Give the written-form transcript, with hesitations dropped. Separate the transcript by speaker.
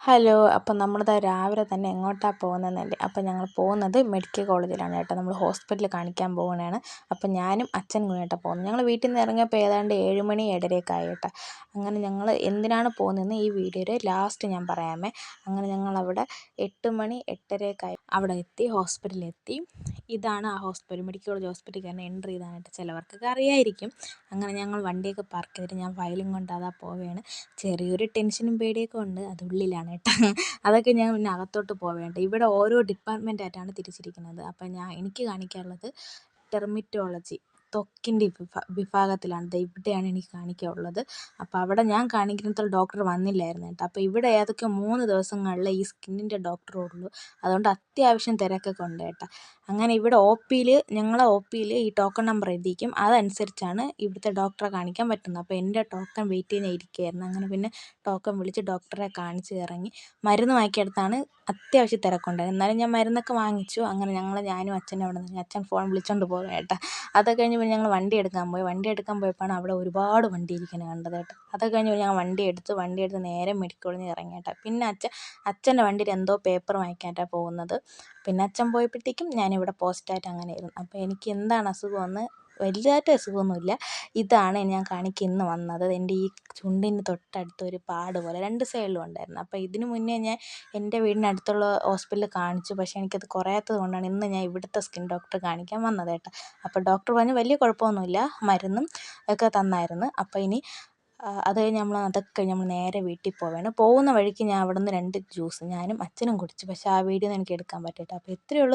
Speaker 1: Hello. അപ്പം നമ്മളിതാ രാവിലെ തന്നെ എങ്ങോട്ടാണ് പോകുന്നതെന്നല്ലേ. അപ്പം ഞങ്ങൾ പോകുന്നത് മെഡിക്കൽ കോളേജിലാണ് കേട്ടോ. നമ്മൾ ഹോസ്പിറ്റലിൽ കാണിക്കാൻ പോകുന്നതാണ്. അപ്പം ഞാനും അച്ഛനും കൂടിയിട്ടാണ് പോകുന്നത്. ഞങ്ങൾ വീട്ടിൽ നിന്ന് ഇറങ്ങിയപ്പോൾ ഏതാണ്ട് 7 മണി 7:30 ആയി കേട്ടോ. അങ്ങനെ ഞങ്ങൾ എന്തിനാണ് പോകുന്നതെന്ന് ഈ വീഡിയോയുടെ ലാസ്റ്റ് ഞാൻ പറയാമേ. അങ്ങനെ ഞങ്ങളവിടെ 8 മണി 8:30 അവിടെ എത്തി, ഹോസ്പിറ്റലിൽ എത്തി. ഇതാണ് ആ ഹോസ്പിറ്റൽ, മെഡിക്കൽ കോളേജ് ഹോസ്പിറ്റലിൽ കയറുന്ന എൻട്രി ഇതായിട്ട് ചിലവർക്കൊക്കെ അറിയായിരിക്കും. അങ്ങനെ ഞങ്ങൾ വണ്ടിയൊക്കെ പാർക്ക് ചെയ്തിട്ട് ഞാൻ ഫയലും കൊണ്ട് അതാ പോവുകയാണ്. ചെറിയൊരു ടെൻഷനും പേടിയൊക്കെ ഉണ്ട്, അത് ഉള്ളിലാണ് കേട്ടോ. അതൊക്കെ ഞാൻ പിന്നെ അകത്തോട്ട് പോവേണ്ട. ഇവിടെ ഓരോ ഡിപ്പാർട്ട്മെൻറ്റായിട്ടാണ് തിരിച്ചിരിക്കുന്നത്. അപ്പം എനിക്ക് കാണിക്കാനുള്ളത് ടെർമിറ്റോളജി, ത്വക്കിൻ്റെ വിഭാഗത്തിലാണ്. ഇവിടെയാണ് എനിക്ക് കാണിക്കാനുള്ളത്. അപ്പോൾ അവിടെ ഞാൻ കാണിക്കുന്നിടത്തോളം ഡോക്ടർ വന്നില്ലായിരുന്നു കേട്ടോ. അപ്പോൾ ഇവിടെ ഏതൊക്കെ 3 ദിവസങ്ങളിൽ ഈ സ്കിന്നിൻ്റെ ഡോക്ടറേ ഉള്ളൂ. അതുകൊണ്ട് അത്യാവശ്യം തിരക്കൊക്കെ ഉണ്ട് കേട്ടോ. അങ്ങനെ ഇവിടെ ഞങ്ങളെ ഒ പിയിൽ ഈ ടോക്കൺ നമ്പർ എഴുതിയിരിക്കും. അതനുസരിച്ചാണ് ഇവിടുത്തെ ഡോക്ടറെ കാണിക്കാൻ പറ്റുന്നത്. അപ്പോൾ എൻ്റെ ടോക്കൺ വെയിറ്റ് ചെയ്യാൻ ഇരിക്കുകയായിരുന്നു. അങ്ങനെ പിന്നെ ടോക്കൺ വിളിച്ച് ഡോക്ടറെ കാണിച്ച് ഇറങ്ങി. മരുന്ന് വാങ്ങിക്കിടത്താണ് അത്യാവശ്യം തിരക്കുണ്ടായിരുന്നു. എന്നാലും ഞാൻ മരുന്നൊക്കെ വാങ്ങിച്ചു. അങ്ങനെ ഞാനും അച്ഛനും അവിടെ നിന്ന് അച്ഛൻ ഫോൺ വിളിച്ചുകൊണ്ട് പോകുക കേട്ടോ. അതൊക്കെ കഴിഞ്ഞ് പിന്നെ ഞങ്ങൾ വണ്ടി എടുക്കാൻ പോയി. വണ്ടി എടുക്കാൻ പോയപ്പോഴാണ് അവിടെ ഒരുപാട് വണ്ടി ഇരിക്കുന്നത് കണ്ടത് കേട്ടോ. അതൊക്കെ കഴിഞ്ഞ് ഞങ്ങൾ വണ്ടി എടുത്ത് നേരെ മെഡിക്കൽ കോളേജിൽ നിന്ന് ഇറങ്ങി കേട്ടോ. പിന്നെ അച്ഛൻ്റെ വണ്ടിയിൽ എന്തോ പേപ്പർ വാങ്ങിക്കാനായിട്ടാണ് പോകുന്നത്. പിന്നെ അച്ഛൻ പോയപ്പോഴത്തേക്കും ഞാനിവിടെ പോസ്റ്റായിട്ട് അങ്ങനെ ആയിരുന്നു. അപ്പോൾ എനിക്ക് എന്താണ് അസുഖമെന്ന് വലുതായിട്ട് അസുഖമൊന്നുമില്ല. ഇതാണ് ഞാൻ ഇന്ന് വന്നത്. എൻ്റെ ഈ ചുണ്ടിന് തൊട്ടടുത്ത് ഒരു പാട് പോലെ 2 സൈഡിലും ഉണ്ടായിരുന്നു. അപ്പോൾ ഇതിന് മുന്നേ ഞാൻ എൻ്റെ വീടിനടുത്തുള്ള ഹോസ്പിറ്റലിൽ കാണിച്ചു. പക്ഷേ എനിക്കത് കുറയാത്തത് കൊണ്ടാണ് ഇന്ന് ഞാൻ ഇവിടുത്തെ സ്കിൻ ഡോക്ടറെ കാണിക്കാൻ വന്നത് കേട്ടോ. അപ്പോൾ ഡോക്ടർ പറഞ്ഞു വലിയ കുഴപ്പമൊന്നുമില്ല, മരുന്നും ഒക്കെ തന്നായിരുന്നു. അപ്പോൾ ഇനി അത് കഴിഞ്ഞ് അതൊക്കെ കഴിഞ്ഞ് നമ്മൾ നേരെ വീട്ടിൽ പോവുകയാണ്. പോകുന്ന വഴിക്ക് ഞാൻ അവിടെ നിന്ന് 2 ജ്യൂസ് ഞാനും അച്ഛനും കുടിച്ചു. പക്ഷേ ആ വീഡിയോ ഒന്നും എനിക്ക് എടുക്കാൻ പറ്റിയില്ല. അപ്പോൾ ഇത്രയേ ഉള്ളൂ.